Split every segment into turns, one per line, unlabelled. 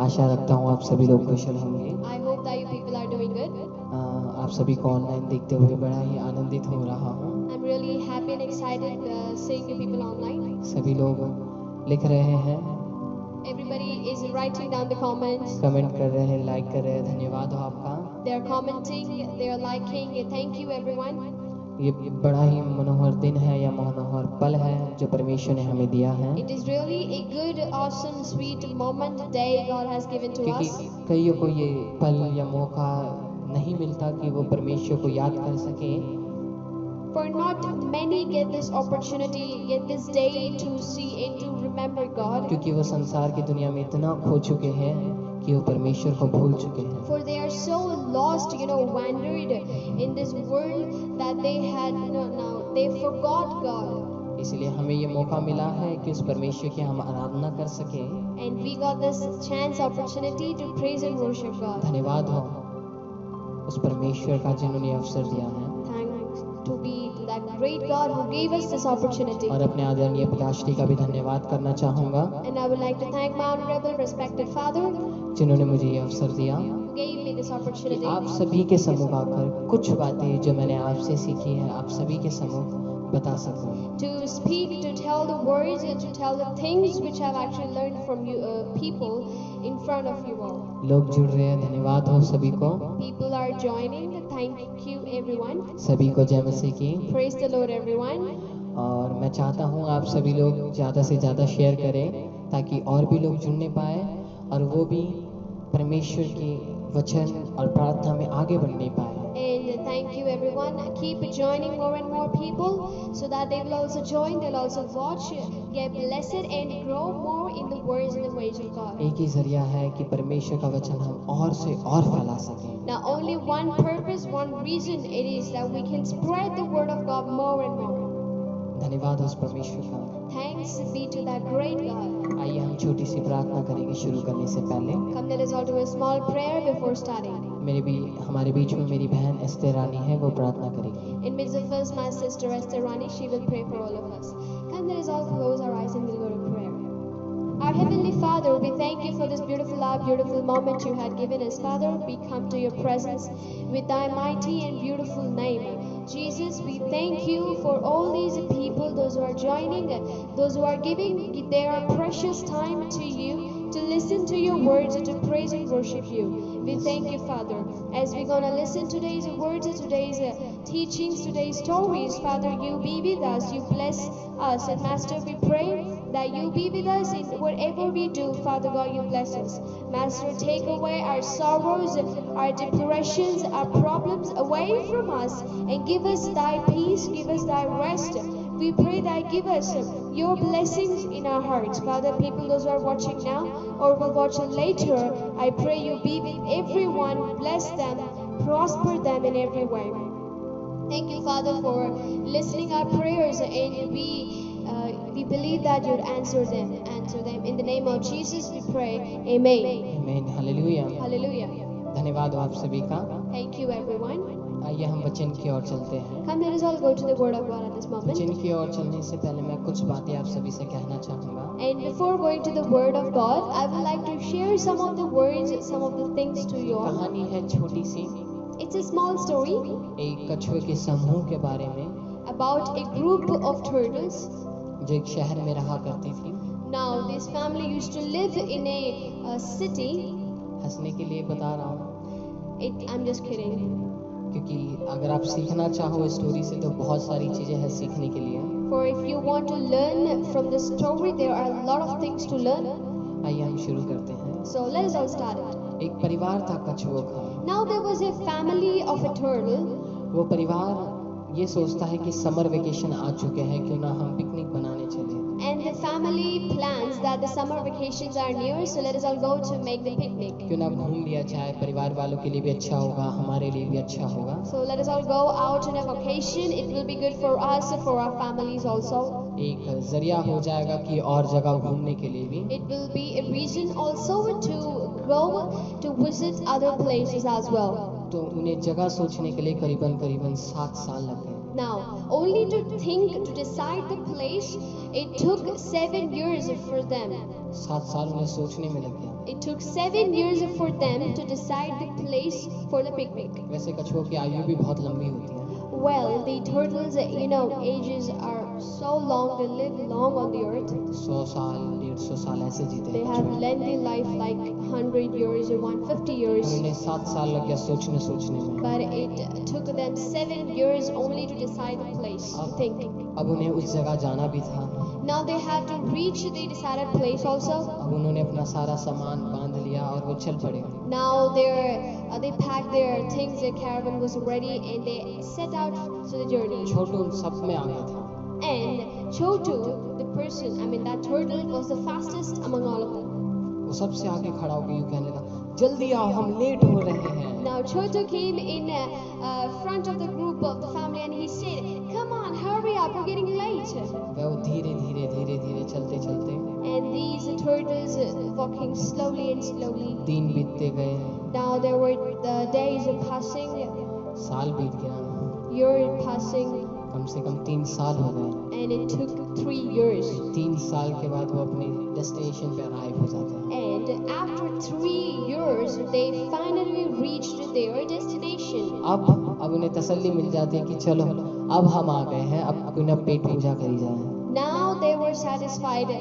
आशा रखता हूँ आप सभी लोग कुशल होंगे।
I hope that you people are doing good.
आप सभी को ऑनलाइन देखते हुए बड़ा ही आनंदित हो रहा हूँ।
I'm really happy and excited seeing you people online.
सभी लोग लिख रहे हैं,
Everybody is writing down the comments.
Comment कर रहे हैं, लाइक कर रहे हैं। धन्यवाद हो आपका।
They are commenting, they are liking. Thank you everyone.
ये बड़ा ही मनोहर दिन है या मनोहर पल है जो परमेश्वर ने हमें दिया है।
It is really a good, awesome, sweet moment, day God has given to
क्योंकि
us.
कईयों को ये पल या मौका नहीं मिलता कि वो परमेश्वर को याद कर सके।
For not many get this opportunity, get this day to see and to remember God.
क्योंकि वो संसार की दुनिया में इतना खो चुके हैं कि वो परमेश्वर को भूल चुके हैं।
For they are so lost, wandered in this world that they had now they forgot God.
इसलिए हमें ये मौका मिला है कि उस परमेश्वर की हम आराधना कर सके।
And we got this chance, opportunity to praise and worship God.
धन्यवाद हो उस परमेश्वर का जिन्होंने अवसर दिया है।
Thanks to be that great God who gave us this opportunity.
और अपने आदरणीय पिताश्री का भी धन्यवाद करना चाहूँगा
And I would like to thank my honorable, respected father
जिन्होंने मुझे ये अवसर दिया
who gave me this
कि
opportunity
आप सभी के सम्मुख आकर कुछ बातें जो मैंने आपसे सीखी है आप सभी के सम्मुख बता सकूं।
to speak, to tell the words, and to tell the things which I've actually learned from you people in front of you all.
लोग जुड़ रहे हैं, धन्यवाद हो सभी को।
People are joining. Thank you everyone.
सभी को जय मसीह की।
Praise the Lord everyone.
और मैं चाहता हूँ आप सभी लोग ज़्यादा से ज़्यादा शेयर करें ताकि और भी लोग जुड़ने पाए और वो भी परमेश्वर के वचन और प्रार्थना में आगे बढ़ने पाए।
And thank you everyone. Keep joining more and more people so that they will also join, they'll also watch, get blessed and grow more in the words and the ways of God.
एक ही जरिया है कि परमेश्वर का वचन हम और से और फैला सकें।
Now only one purpose, one reason it is that we can spread the word of God more and more.
धन्यवाद उस परमेश्वर का।
Thanks be to that great God.
आइए हम छोटी सी प्रार्थना करेंगे शुरू करने से पहले।
Come, let us all do a small prayer before starting.
हमारे बीच में मेरी बहन एस्ते रानी है, वो प्रार्थना करेगी।
In midst of us, my sister Esther Rani, she will pray for all of us. Come, let us all close our eyes and we'll go to prayer. Our Heavenly Father, we thank you for this beautiful hour, beautiful moment you had given us. Father, we come to your presence with thy mighty and beautiful name. Jesus, we thank you for all these people, those who are joining, those who are giving their precious time to you, to listen to your words, to praise and worship you. We thank you, Father, as we're going to listen today's words, today's teachings, today's stories. Father, you be with us, you bless us. And Master, we pray that you be with us in whatever we do. Father God, you bless us. Master, take away our sorrows, our depressions, our problems away from us and give us thy peace, give us thy rest. We pray that give us your blessings in our hearts. Father, people those who are watching now or will watch later, I pray you be with everyone, bless them, prosper them in every way. Thank you, Father, for listening our prayers, and we believe that you'd answer them. In the name of Jesus we pray. Amen.
आमीन, hallelujah.
Hallelujah.
धन्यवाद हो आप सभी का।
Thank you, everyone.
आइए हम वचन की ओर चलते हैं।
Come, let us all go to the Word of God at this moment.
वचन की ओर चलने से पहले मैं कुछ बातें आप सभी से कहना चाहूँगा।
And before going to the Word of God, I would like to share some of the words, some of the things to you all.
कहानी है छोटी सी,
It's a small story
एक कछुए के समूह के बारे में
about a group of turtles.
जो एक शहर में रहा करती थी।
Now, this family used to live in a city.
हंसने के लिए बता रहा हूँ
I'm just kidding.
क्योंकि अगर आप सीखना चाहो इस स्टोरी से तो बहुत सारी चीजें हैं सीखने के लिए।
For if you want to learn from the story, there are a lot of things to learn.
आइए हम शुरू करते हैं।
So let us all start it.
एक परिवार था कछुओं का।
Now there was a family of a turtle.
वो परिवार ये सोचता है कि समर वेकेशन आ चुके हैं, क्यों ना हम पिकनिक बनाने चले।
And the family plans that the summer vacations are near, so let us all go to make the picnic.
क्यों ना घूम लिया जाए, परिवार वालों के लिए भी अच्छा होगा, हमारे लिए भी अच्छा होगा।
So let us all go out on a vacation. It will be good for us, for our families also.
एक जरिया हो जाएगा कि और जगह घूमने के लिए भी।
It will be a reason also to go to visit other places as well.
तो उन्हें जगह सोचने के लिए करीबन 7 साल लग गए।
Now, only to think, to decide the place, it took 7 years for them.
7 साल उन्हें सोचने में लग गया।
It took 7 years for them to decide the place for the picnic.
वैसे कछुओं की आयु भी बहुत लंबी होती है।
Well, the turtles, ages are so long, they live long on the earth.
100 साल 150 साल ऐसे जीते
They
हैं
have
कछुए।
lengthy life like 100 years or 150 years.
और उन्हें 7 साल लग गया सोचने में।
But it took them 7 years only to decide the place, to think.
अब उन्हें उस जगह जाना भी था।
Now they had to reach the decided place also.
अब उन्होंने अपना सारा सामान बांध लिया और वो चल पड़े।
Now they packed their things, their caravan was ready, and they set out to the journey.
छोटू उन सब में आगे था।
And Chotu, that turtle, was the fastest among all of them.
वो सबसे आगे खड़ा होकर यूं कहने लगा, जल्दी आओ हम लेट हो रहे हैं।
Now Chotu came in front of the group of the family and he said, "Come on, hurry up, we're getting late."
वह धीरे चलते
And these turtles walking slowly and slowly.
दिन बीतते गए,
Now there were the days passing,
साल बीत गया,
years passing,
कम से कम 3 साल हो गए।
and it took 3 years.
3 साल के बाद वो अपने डेस्टिनेशन पे अराइव हो जाते हैं।
And after 3 years, they finally reached their destination.
अब उन्हें तसल्ली मिल जाती है कि चलो अब हम आ गए हैं, अब उन्हें पेट पूजा करी जाए।
Now they were satisfied.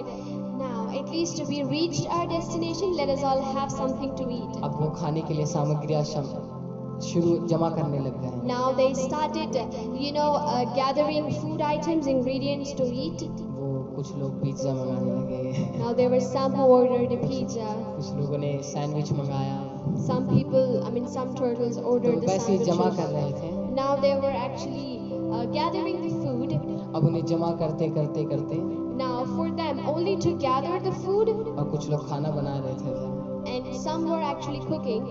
Now at least we reached our destination. Let us all have something to eat.
अब वो खाने के लिए सामग्रियां शुरू जमा करने लग गए।
Now they started, gathering food items, ingredients to eat.
वो कुछ लोग पिज्जा मंगाने लगे,
Now there were some who ordered a pizza.
कुछ लोगों ने सैंडविच मंगाया।
Some turtles
तो
ordered the
वैसे ही जमा कर
sandwiches.
रहे थे।
Now they were actually gathering the food.
अब उन्हें जमा करते
Now for them only to gather the food,
और कुछ लोग खाना बना रहे थे फिर।
and some were actually cooking.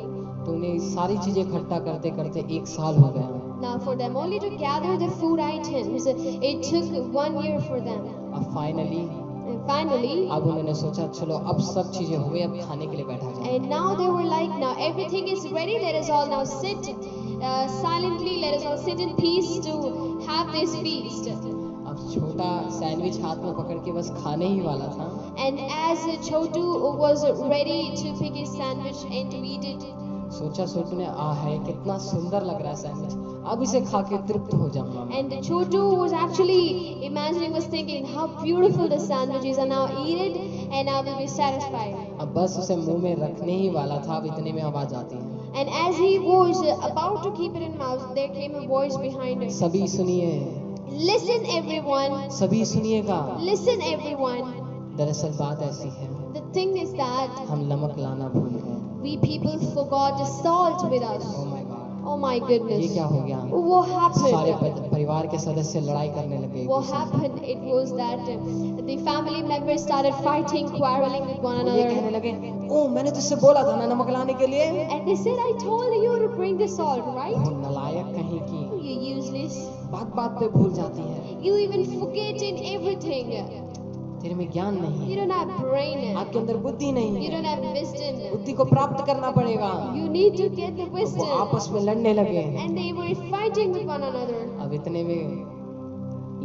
तो उन्हें सारी चीजें इकट्ठा करते 1 साल हो गया।
Now for them only to gather the food items, it took 1 year for them.
अब फाइनली
And finally,
अब उन्होंने सोचा चलो अब सब चीजें हो गई, अब खाने के लिए बैठा जाए।
and now they were like, now everything is ready, let us all now sit silently, let us all sit in peace to have this feast.
अब छोटा सैंडविच हाथ में पकड़ के बस खाने ही वाला था।
And as Chotu was ready to pick his sandwich and to eat it,
सोचा छोटू ने, है कितना सुंदर लग रहा है सैंडविच, अब इसे खा के तृप्त हो जाऊंगा मैं।
and Chotu was actually was thinking how beautiful the sandwich is, and now eat it and I will be satisfied.
अब बस उसे मुंह में रखने ही वाला था, अब इतने में आवाज आती है,
And as he was about to keep it in mouth, there came a voice behind him.
सभी सुनिए,
Listen everyone,
सभी सुनिएगा।
listen everyone.
दरअसल बात ऐसी है,
The thing is that
हम नमक लाना भूल गए।
we people forgot salt with us.
Oh my God,
Oh my
ये
goodness.
क्या हो गया?
What
सारे
happened?
परिवार के सदस्य लड़ाई करने लगे। एक
What
दूसरे से।
happened? It was that the family members started fighting, quarreling with one
वो ये कहने
another.
लगे, ओ मैंने तुझसे बोला था ना नमक लाने के लिए।
And they said, I told you to bring the salt, right?
वो नालायक कहीं की,
You useless.
बात पे भूल जाती है।
You even forget in everything.
तेरे में ज्ञान नहीं,
You don't have brain.
आपके अंदर बुद्धि नहीं
You
है,
don't have wisdom.
बुद्धि को प्राप्त करना पड़ेगा।
You need to get the
वो
wisdom.
आपस में लड़ने लगे।
And they were fighting with one another.
अब इतने में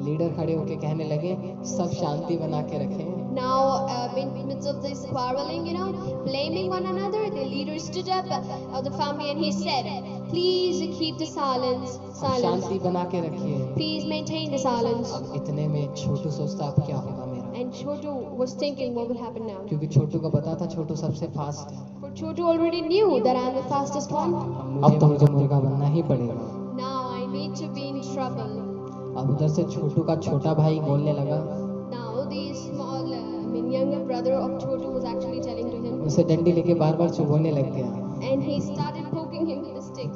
लीडर खड़े होके कहने लगे, सब शांति बना के रखें।
Now, in the midst of this quarreling, blaming one another, the leader stood up of the family and he said, please keep the silence.
अब शांति बना के रखिए।
Please maintain the silence.
अब इतने में छोटू सोचता अब क्या होगा मेरा,
And Chotu was thinking what will happen now.
क्योंकि छोटू को पता था छोटू सबसे फास्ट है।
For Chotu already knew that I am the fastest one.
अब तो मुझे मुर्गा बनना ही पड़ेगा।
Now I need to be in trouble.
अब उधर से छोटू का छोटा भाई बोलने लगा,
Now the younger brother of Chotu was actually telling to him,
उसे डंडी लेके बार चुभोने लग गया।
and he started poking him with a stick.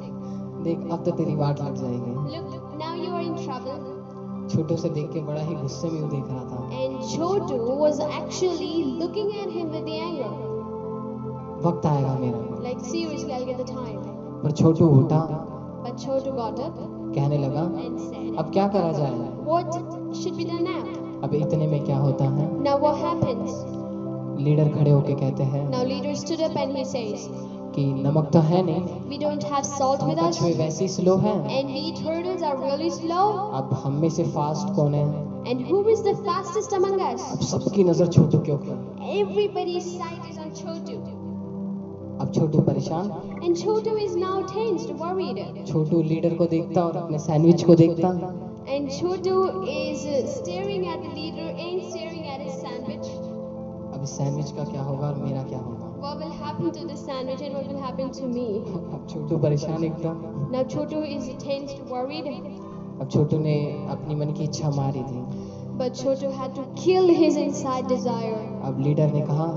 देख अब तो तेरी वाट लग जाएगी।
Look, now you are in trouble.
छोटू से देख के बड़ा ही गुस्से में वो देख रहा था।
And Chotu was actually looking at him with the anger.
वक्त आएगा मेरा।
Like seriously, I'll get the time.
पर छोटू उठा,
But Chotu got up
कहने लगा,
and said,
अब क्या करा जाए?
what should be done now?
अब इतने में क्या होता है?
Now what happens?
लीडर खड़े होके कहते हैं
Now leader stood up and he says,
कि क्योंकि नमक तो है नहीं,
We don't have salt
हम
with us,
कछुए वैसे ही स्लो हैं।
and we turtles are really slow.
अब हम में से फास्ट कौन है?
And who is the fastest among us?
अब सबकी नजर छोटू के ऊपर।
Everybody's sight is on Chotu.
अब छोटू परेशान,
And Chotu is now tensed, worried.
Chhotu leader को देखता और अपने सैंडविच को देखता।
And Chotu is staring at the leader and staring at his sandwich.
अब इस सैंडविच का क्या होगा और मेरा क्या होगा?
What will happen to this sandwich and what will happen to me?
अब छोटू परेशान एकदम।
Now Chotu is tensed, worried.
अब छोटू ने अपनी मन की इच्छा मारी थी।
But Chotu had to kill his inside desire.
अब लीडर ने कहा,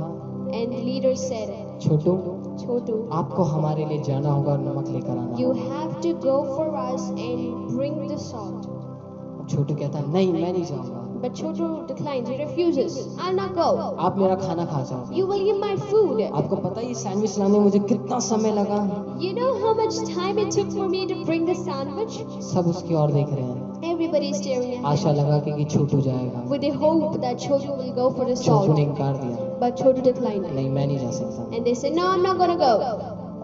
And the leader said,
Chhotu
Chotu,
आपको हमारे लिए जाना होगा और नमक लेकर आना
you
होगा।
have to go for us and bring the salt.
अब छोटू कहता है, नहीं मैं नहीं जाऊंगा,
But Chotu declines, he refuses. I'll not go.
आप मेरा खाना खा जाओ।
You will eat my food.
आपको पता है ये सैंडविच लाने में मुझे कितना समय लगा?
You know how much time it took for me to bring the sandwich?
सब उसकी ओर देख रहे हैं।
Everybody is staring at
Asha
him
लगा कि छोटू जाएगा।
with the hope that Chotu will go for the
छोटू ने
salt.
इनकार दिया,
But Chotu declined.
नहीं मैं नहीं जा सकता।
And they said, no, I'm not going to go.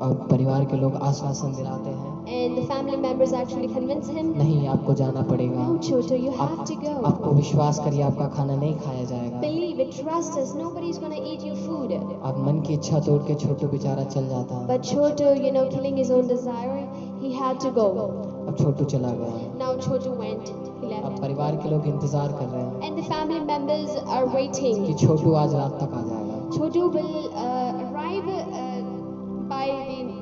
अब परिवार के लोग आश्वासन दिलाते हैं,
And the family members actually convince him,
नहीं आपको जाना पड़ेगा।
no, Chotu, you have
आप
to go.
आपको विश्वास करिए, आपका खाना नहीं खाया जाएगा।
Believe it, trust us, nobody's going to eat your food.
अब मन की इच्छा तोड़ के छोटू बेचारा चल जाता है।
But Chotu, killing his own desire, he had to go.
अब छोटू चला गया।
Now Chotu went, he
अब
left.
परिवार के लोग इंतजार कर रहे हैं
And the family members are
कि
waiting.
छोटू आज रात तक आ जाएगा।
Chotu will arrive by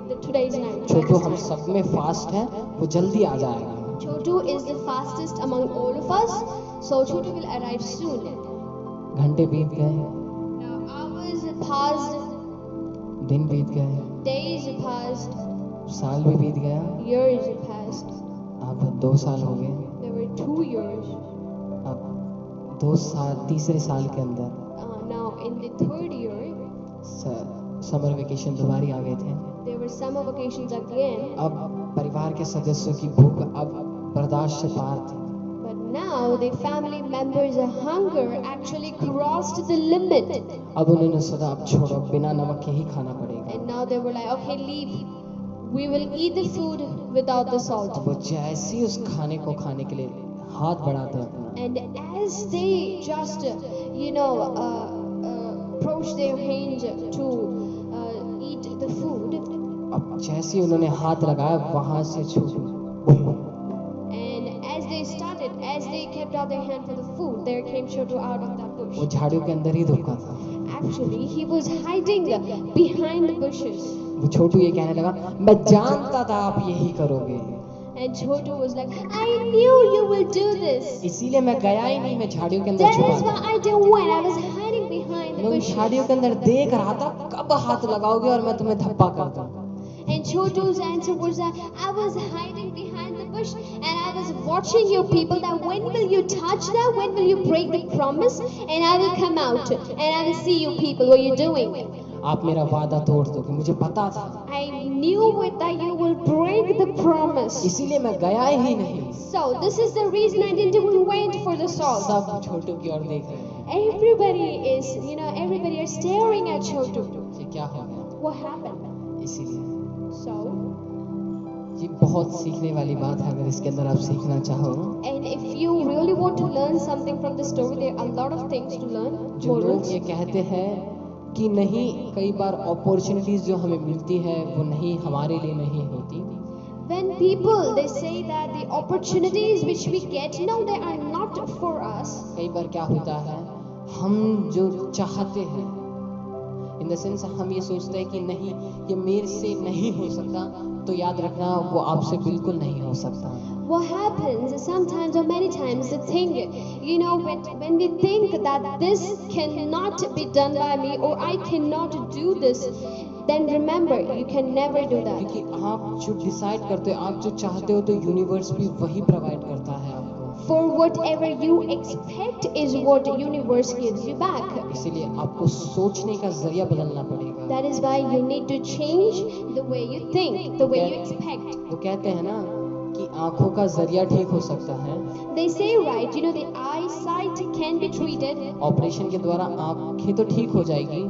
the today's night. by
Chhotu
this
हम
time.
सब में फास्ट है, वो जल्दी आ जाएगा।
Chotu is the fastest among all of us, so Chotu will arrive soon.
घंटे बीत गए,
Now hours passed,
दिन बीत गए,
days passed,
साल भी बीत गया।
years passed.
अब 2 साल हो गए।
There were 2 years.
अब 2 साल, तीसरे साल के अंदर
Now in the 3rd year,
summer vacation दोबारा आ गए थे।
there were summer vacations again.
अब परिवार के सदस्यों की भूख अब बर्दाश्त से पार थी।
But now the family members' hunger actually crossed the limit.
अब उन्होंने सोचा अब छोड़ो, बिना नमक के ही खाना पड़ेगा।
And now they were like, okay, leave. We will eat the food without the salt.
अब वो जैसे ही उस खाने को खाने के लिए हाथ बढ़ाते हैं अपना,
And as they just, approach their hands to eat the food,
अब जैसे ही उन्होंने हाथ लगाया वहां से छोटू
and as they kept out their hand for the food, there came Chotu out of that bush.
वो झाड़ियों के अंदर ही धुपका था।
Actually, he was hiding behind the bushes.
वो छोटू ये कहने लगा, मैं जानता था आप यही करोगे,
And Chotu was like, I knew you will do this.
इसीलिए मैं गया ही नहीं, मैं झाड़ियों के अंदर
That
छुपा
is
था।
why I didn't went. I was hiding behind the
मैं उन
bushes.
झाड़ियों के अंदर देख रहा था कब हाथ लगाओगे और मैं तुम्हें धप्पा कर दूं।
And Chotu's answer was that I was hiding behind the bush and I was watching you people that when will you touch that? When will you break the promise? And I will come out and I will see you people what you're doing.
आप मेरा वादा तोड़ दोगे, मुझे पता था,
I knew it that you will break the promise.
इसीलिए मैं गया ही नहीं।
So this is the reason I didn't even wait for the salt.
सब छोटू की ओर देख रहे हैं,
Everybody is staring at Chotu.
ये क्या हो गया?
What happened?
इसीलिए
So,
ये बहुत सीखने वाली बात है, अगर इसके अंदर आप सीखना चाहो।
and if you really want to learn something from the story, there are a lot of things to learn.
जो लोग
Morals.
ये कहते हैं कि नहीं, कई बार अपॉर्चुनिटीज जो हमें मिलती है वो नहीं, हमारे लिए नहीं होती।
When people they say that the opportunities which we get, no, they are not for us.
कई बार क्या होता है, हम जो चाहते हैं, इन द सेंस हम ये सोचते हैं कि नहीं ये मेरे से नहीं हो सकता, तो याद रखना वो आपसे बिल्कुल नहीं हो सकता।
What happens is sometimes or many times the thing, when we think that this cannot be done by me or I cannot do this, then remember you can never do that.
क्योंकि आप जो decide करते हो, आप जो चाहते हो, तो यूनिवर्स भी वही प्रोवाइड करता है आपको।
For whatever you expect is what universe gives you back.
इसीलिए आपको सोचने का जरिया बदलना पड़ेगा।
That is why you need to change the way you think, the way you expect.
वो कहते हैं ना कि आंखों का जरिया ठीक हो सकता है,
They say, right, the eyesight can be treated.
Operation के द्वारा आंखें तो ठीक हो जाएगी,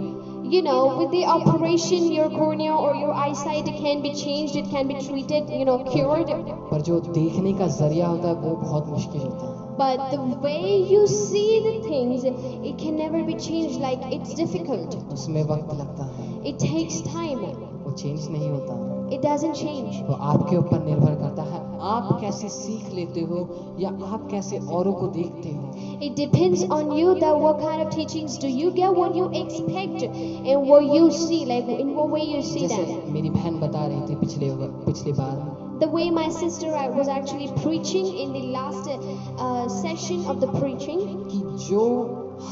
you know, with the operation, your cornea or your eyesight can be changed, it can be treated, you know, cured.
पर जो देखने का जरिया होता है वो बहुत मुश्किल होता है।
But the way you see the things, it can never be changed. Like, it's difficult.
उसमें वक्त लगता है,
It takes time.
वो चेंज नहीं होता।
It doesn't change.
वो आपके ऊपर निर्भर करता है, आप कैसे सीख लेते हो या आप कैसे औरों को देखते हो।
It depends on you that what kind of teachings do you get, what you expect, and what you see, like in what way you see
जैसे
them.
मेरी बहन बता रही थी पिछली बार
The way my sister was actually preaching in the last session of the preaching,
कि जो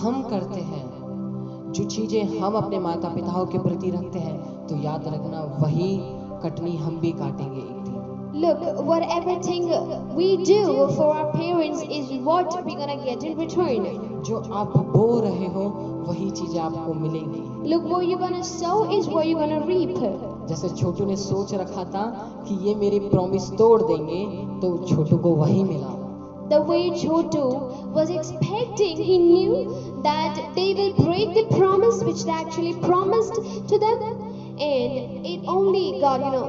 हम करते हैं, जो चीजें हम अपने माता पिताओं के प्रति रखते हैं, तो याद रखना वही कटनी हम भी काटेंगे एक दिन।
look, whatever thing we do for our parents is what we're gonna get in return.
जो आप बो रहे हो वही चीजें आपको मिलेंगी।
Look, what you're gonna sow is what you're gonna reap.
जैसे छोटू ने सोच रखा था कि ये मेरी प्रॉमिस तोड़ देंगे, तो छोटू को वही मिला।
The way Chotu was expecting, he knew that they will break the promise which they actually promised to them, and it only got, you know,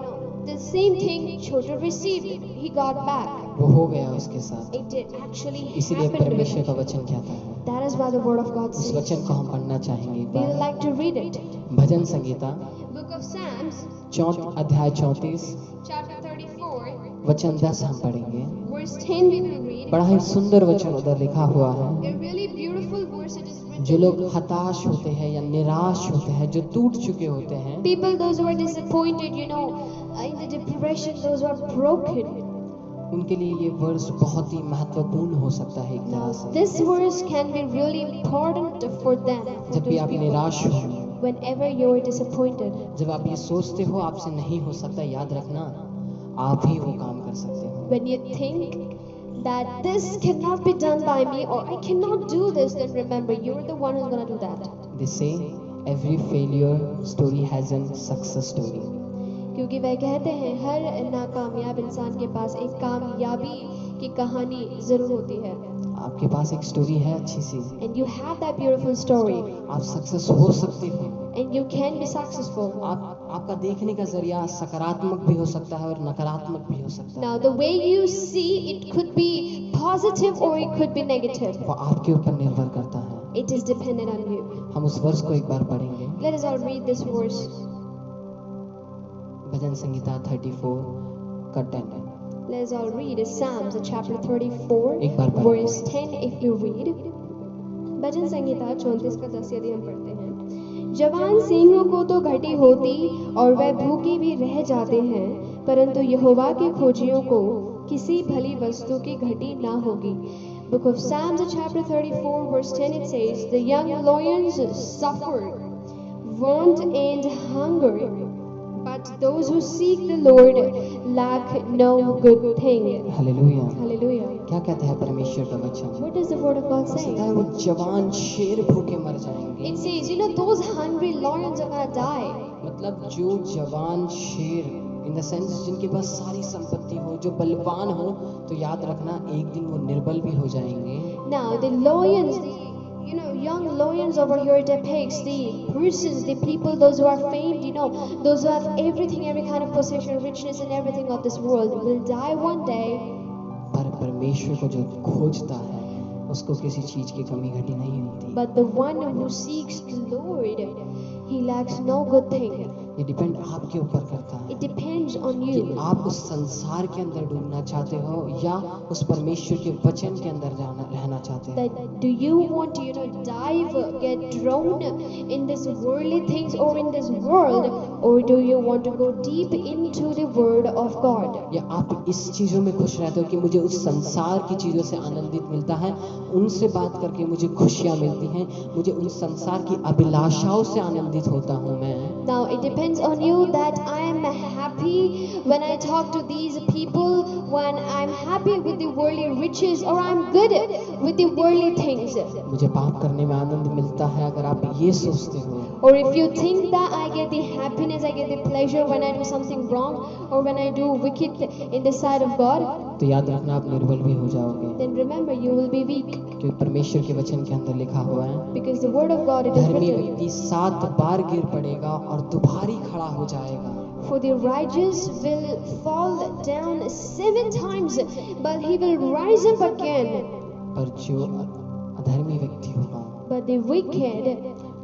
the same thing Chotu received, he got back.
वो हो गया उसके साथ।
It did actually
इसीलिए
happen with
परमेश्वर
him.
का वचन कहता है,
That is why the word of God
उस
says.
वचन को हम पढ़ना चाहेंगे एक
We would
bar.
like to read it.
Bhajan Sangeeta
Book of Psalms,
अध्याय 34
chapter 34,
वचन 10 हम पढ़ेंगे।
verse 10 we will read.
बड़ा ही सुंदर वचन उधर लिखा हुआ है।
A really beautiful verse it is written.
जो लोग हताश होते हैं या निराश होते हैं, जो टूट चुके होते हैं,
People, those who are disappointed, you know, in the depression, those who are broken.
उनके लिए ये वर्ष बहुत ही महत्वपूर्ण हो सकता है एक तरह से।
This verse can be really important for them. For
जब भी
those
आप
people.
निराश हो,
Whenever you are disappointed,
जब आप ये सोचते हो आपसे नहीं हो सकता, याद रखना आप ही वो काम कर सकते हो।
when you think that this cannot be done by me or I cannot do this, then remember you're the one who's gonna do that.
They say every failure story has a success story.
क्योंकि वह कहते हैं हर नाकामयाब इंसान के पास एक कामयाबी की कहानी जरूर होती है.
आपके पास एक स्टोरी है अच्छी सी,
And you have that beautiful story,
आप सक्सेस हो सकते हो।
and you can be successful.
आपका देखने का जरिया सकारात्मक भी हो सकता है और नकारात्मक भी हो सकता है।
Now, the way you see it could be positive or it could be negative.
वो आपके ऊपर निर्भर करता है।
It is dependent on you.
हम उस वर्ष को एक बार पढ़ेंगे।
Let us all read this verse.
भजन संगीता 34 का 10।
Let us all read Psalms chapter 34,
एक बार पढ़ें।
verse 10 if you read. भजन संगीता 34 का 10 यदि हम पढ़ते हैं। जवान सिंहों को तो घटी होती और वह भूखे भी रह जाते हैं, परंतु यहोवा के खोजियों को किसी भली वस्तु की घटी ना होगी. Book of Psalms chapter 34 verse 10 it says, the young lions suffer want and hunger, but those who seek the Lord lack no good thing.
Hallelujah.
Hallelujah.
क्या कहता है परमेश्वर का वचन?
What does the word of God
कहता
say?
है वो जवान शेर भूखे मर जाएंगे।
It says, you know, those hungry lions are gonna die.
मतलब जो जवान शेर इन द सेंस जिनके पास सारी संपत्ति हो, जो बलवान हो, तो याद रखना एक दिन वो निर्बल भी हो जाएंगे।
Now the lions, you know, young lions over here depicts the persons, the people, those who are famed, you know, those who have everything, every kind of possession, richness and everything of this world will die one day.
पर परमेश्वर को जो खोजता है उसको किसी चीज की कमी घटी नहीं होती।
But the one who seeks the Lord, he lacks no good thing.
ये डिपेंड आपके ऊपर करता है
It depends on
कि
you.
आप उस संसार के अंदर डूबना चाहते हो या उस परमेश्वर के वचन के अंदर रहना चाहते हो।
That do you want to, you know, dive, get drowned in this worldly things or in this world, or do you want to go deep into the word of God?
या आप इस चीजों में खुश रहते हो कि मुझे उस संसार की चीजों से आनंदित मिलता है, उनसे बात करके मुझे खुशियां मिलती हैं, मुझे उन संसार की अभिलाषाओं से आनंदित होता हूं मैं।
Now it depends on you that I am happy when I talk to these people, when I'm happy with the worldly riches, or I'm good with the worldly things.
मुझे पाप करने में आनंद मिलता है, अगर आप ये सोचते हो,
Or if you think that I get the happiness, I get the pleasure when I do something wrong, or when I do wicked in the sight of God,
तो याद रखना आप निर्बल भी हो जाओगे,
then remember you will be weak.
क्योंकि परमेश्वर के वचन के अंदर लिखा हुआ है,
Because the word of God, it is
धर्मी
written,
व्यक्ति 7 बार गिर पड़ेगा और दोबारा खड़ा हो जाएगा,
for the righteous will fall down 7 times, but he will rise up again.
पर जो अधर्मी व्यक्ति होगा,
But the wicked,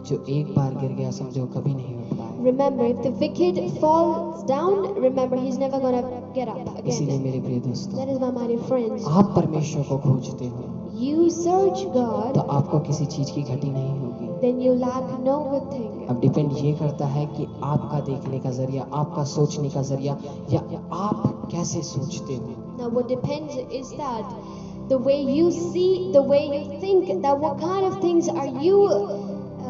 जो एक बार गिर गया समझो कभी नहीं उठ पाएगा।
remember, if the wicked falls down, remember he's never gonna get up
इसीलिए
again.
मेरे प्रिय दोस्तों,
That is why, my dear friends,
आप परमेश्वर को खोजते हो
you search
तो
God,
आपको किसी चीज की घटी नहीं होगी।
then you lack no good thing.
अब डिपेंड ये करता है कि आपका देखने का जरिया, आपका सोचने का जरिया, या आप कैसे सोचते हो।
Now, what depends is that the way you see, the way you think, that what kind of things are you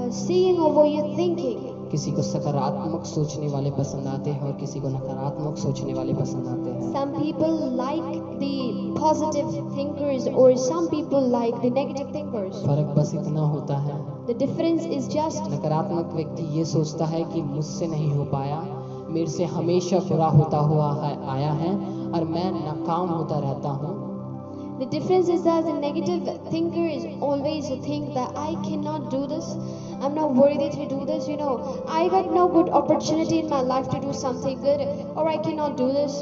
seeing, or what you're thinking.
किसी को सकारात्मक सोचने वाले पसंद आते हैं और किसी को नकारात्मक सोचने वाले पसंद आते हैं।
Some people like the positive thinkers, or some people like the negative thinkers.
फर्क बस इतना होता है,
The difference is just
नकारात्मक व्यक्ति ये सोचता है कि मुझसे नहीं हो पाया, मेरे से हमेशा बुरा होता हुआ आया है और मैं नाकाम होता रहता हूँ।
the difference is that the negative thinker is always think that I cannot do this, I'm not worthy to do this, you know, I got no good opportunity in my life to do something good, or I cannot do this.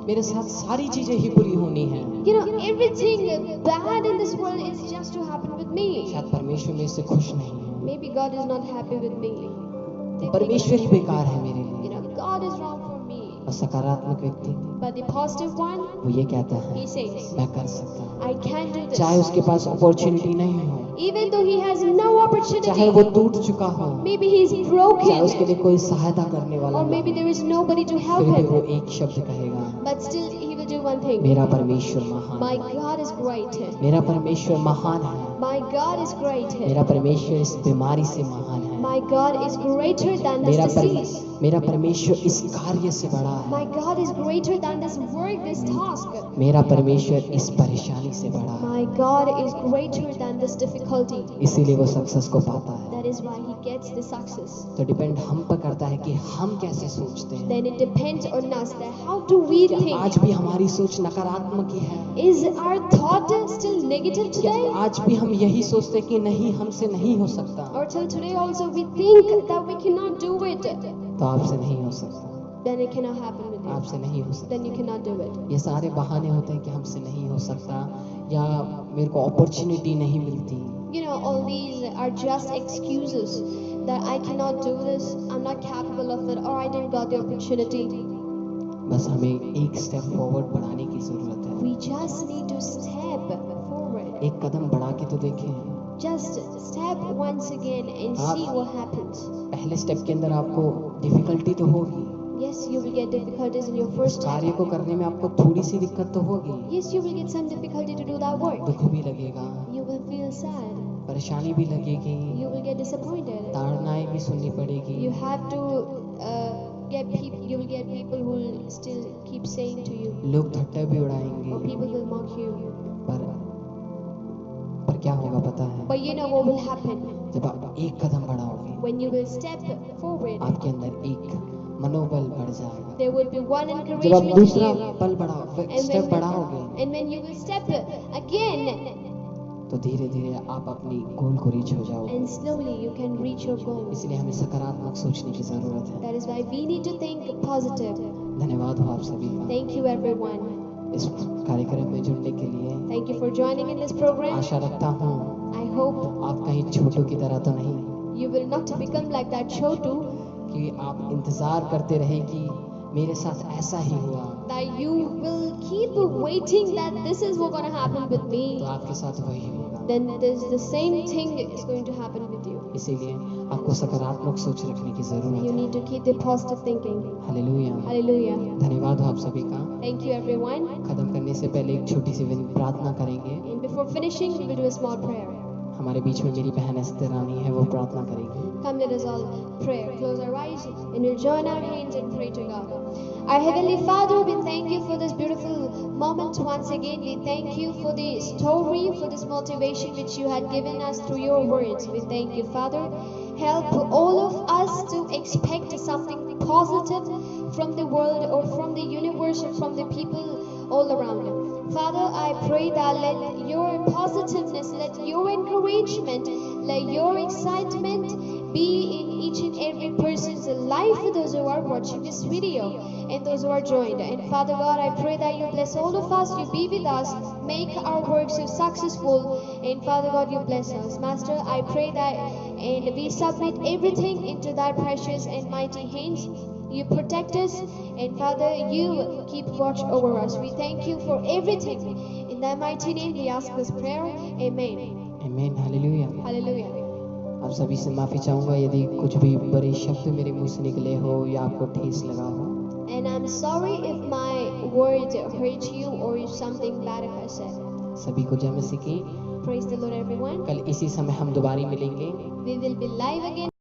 मेरे साथ सारी चीजें ही बुरी होनी हैं,
You know, everything bad in this world is just to happen with me.
शायद परमेश्वर मेरे से खुश नहीं है,
Maybe God is not happy with me. They think
परमेश्वर ही
like,
बेकार है मेरे
you
लिए।
know, God is wrong for me.
और सकारात्मक व्यक्ति
But the positive one,
वो ये कहता है
he says,
मैं कर सकता हूँ,
I can do
चाहे
this.
उसके पास अपॉर्चुनिटी नहीं हो,
Even though he has no
चाहे
opportunity,
वो टूट चुका हो,
maybe he's
चाहे उसके
broken,
लिए कोई सहायता करने वाला
or
ना
maybe
हो,
there is nobody to help
फिर भी वो
him,
एक शब्द कहेगा,
but still he will do one thing.
मेरा परमेश्वर महान
My
है,
God is great.
मेरा परमेश्वर महान है,
My God is great.
मेरा परमेश्वर इस बीमारी से महान है,
My God is greater than this disease.
मेरा परमेश्वर इस कार्य से बड़ा है,
My God is greater than this work, this task.
मेरा परमेश्वर इस परेशानी से बड़ा है,
My God is greater than this difficulty.
इसीलिए वो सक्सेस को पाता है।
That is why he gets the success.
तो डिपेंड हम पर करता है कि हम कैसे सोचते हैं।
Then it depends on us that how do we
क्या
think?
आज भी हमारी सोच नकारात्मक ही है?
Is our thought still negative
क्या
today?
आज भी हम यही सोचते हैं कि नहीं, हमसे नहीं हो सकता,
Or till today also we think that we cannot do it?
तो आपसे नहीं हो सकता,
Then it cannot happen with you.
आपसे नहीं हो सकता।
Then you cannot do it.
ये सारे बहाने होते हैं कि हमसे नहीं हो सकता, या मेरे को अपॉर्चुनिटी नहीं मिलती।
You know, all these are just excuses that I cannot do this, I'm not capable of it, or I didn't got the opportunity.
बस हमें एक स्टेप फॉरवर्ड बढ़ाने की जरूरत है।
We just need to step forward.
एक कदम बढ़ा के तो देखें।
Just step once again and see what happens.
पहले स्टेप के अंदर आपको डिफिकल्टी तो होगी,
Yes, you will get difficulties in your
उस
first
कार्य
step.
को करने में आपको थोड़ी सी दिक्कत तो होगी,
Yes, you will get some difficulty to do that work.
दुख भी लगेगा,
You will feel sad.
परेशानी भी लगेगी,
You will get disappointed.
ताड़नाएं भी सुननी पड़ेगी,
You have to get people. You will get people who will still keep saying to you,
लोग ठट्टा भी
or
उड़ाएंगे,
people will mock you.
पर क्या होगा पता है?
But you know what will happen
जब आप एक कदम बढ़ाओगे,
when you will step forward.
आपके अंदर एक मनोबल बढ़ जाएगा।
There will be one
जब आप
encouragement in
दूसरा
you,
पल बढ़ाओगे,
and
स्टेप बढ़ाओगे,
when you will step again,
तो धीरे धीरे आप अपनी गोल को रीच हो जाओगे।
and slowly you can reach your goal.
इसलिए हमें सकारात्मक सोचने की जरूरत है।
That is why we need to think positive.
धन्यवाद हो आप सभी का
Thank you, everyone.
इस कार्यक्रम में जुड़ने के लिए।
Thank you for joining in this program.
आशा रखता हूँ
I hope
आप कहीं छोटू की तरह तो नहीं,
you will not become like that Chotu,
कि आप इंतजार करते रहे कि मेरे साथ ऐसा ही हुआ,
that you will keep waiting that this is what's going to happen with
तो
me.
आपके साथ वही होगा।
Then the same thing is going to happen with you.
इसीलिए आपको सकारात्मक सोच रखने की जरूरत
You
है।
need to keep the positive thinking.
Hallelujah.
Hallelujah.
धन्यवाद हो आप सभी का।
Thank you, everyone.
खत्म करने से पहले एक छोटी सी प्रार्थना करेंगे।
And before finishing, we will do a small prayer.
हमारे बीच में मेरी बहन एस्तर रानी है, वो प्रार्थना करेगी।
Come, let us all pray. Close our eyes and we'll join our hands and pray to God. Our Heavenly Father, we thank you for this beautiful moment once again. We thank you for the story, for this motivation which you had given us through your words. We thank you, Father. Help all of us to expect something positive from the world or from the universe or from the people all around. Father, I pray that let your positiveness, let your encouragement, let your excitement be in each and every person's life, those who are watching this video and those who are joined. And Father God, I pray that you bless all of us, you be with us, make our work so successful, and Father God, you bless us. Master, I pray that and we submit everything into thy precious and mighty hands. You protect us, and Father, you keep watch over us. We thank you for everything. In thy mighty name we ask this prayer. Amen.
आमीन, hallelujah.
Hallelujah.
आप सभी से माफी चाहूंगा यदि कुछ भी बुरे शब्द मेरे मुंह से निकले हो या आपको ठेस लगा हो।
And I'm sorry if my words hurt you or if something bad if I said.
सभी को जय मसीह की।
Praise the Lord, everyone.
कल इसी समय हम दोबारा मिलेंगे।
We will be live again.